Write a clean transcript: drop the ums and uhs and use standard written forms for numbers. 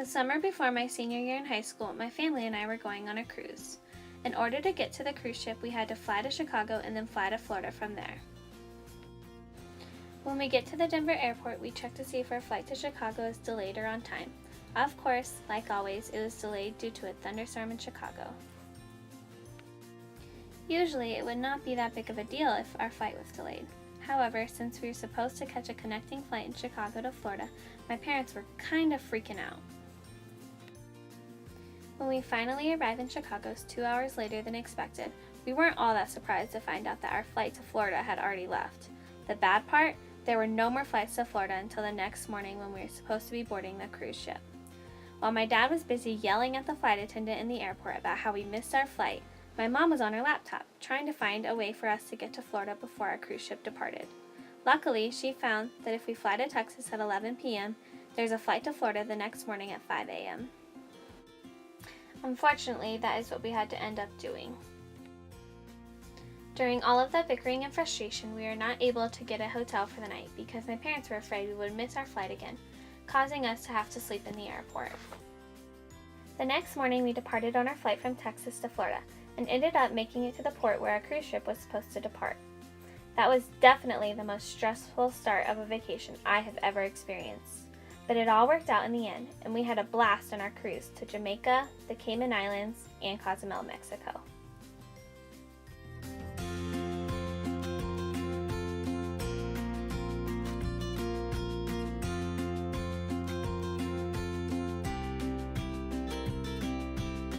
The summer before my senior year in high school, my family and I were going on a cruise. In order to get to the cruise ship, we had to fly to Chicago and then fly to Florida from there. When we get to the Denver airport, we check to see if our flight to Chicago is delayed or on time. Of course, like always, it was delayed due to a thunderstorm in Chicago. Usually, it would not be that big of a deal if our flight was delayed. However, since we were supposed to catch a connecting flight in Chicago to Florida, my parents were kind of freaking out. When we finally arrived in Chicago 2 hours later than expected, we weren't all that surprised to find out that our flight to Florida had already left. The bad part? There were no more flights to Florida until the next morning when we were supposed to be boarding the cruise ship. While my dad was busy yelling at the flight attendant in the airport about how we missed our flight, my mom was on her laptop, trying to find a way for us to get to Florida before our cruise ship departed. Luckily, she found that if we fly to Texas at 11 p.m., there's a flight to Florida the next morning at 5 a.m. Unfortunately, that is what we had to end up doing. During all of the bickering and frustration, we were not able to get a hotel for the night because my parents were afraid we would miss our flight again, causing us to have to sleep in the airport. The next morning, we departed on our flight from Texas to Florida and ended up making it to the port where our cruise ship was supposed to depart. That was definitely the most stressful start of a vacation I have ever experienced. But it all worked out in the end, and we had a blast on our cruise to Jamaica, the Cayman Islands, and Cozumel, Mexico.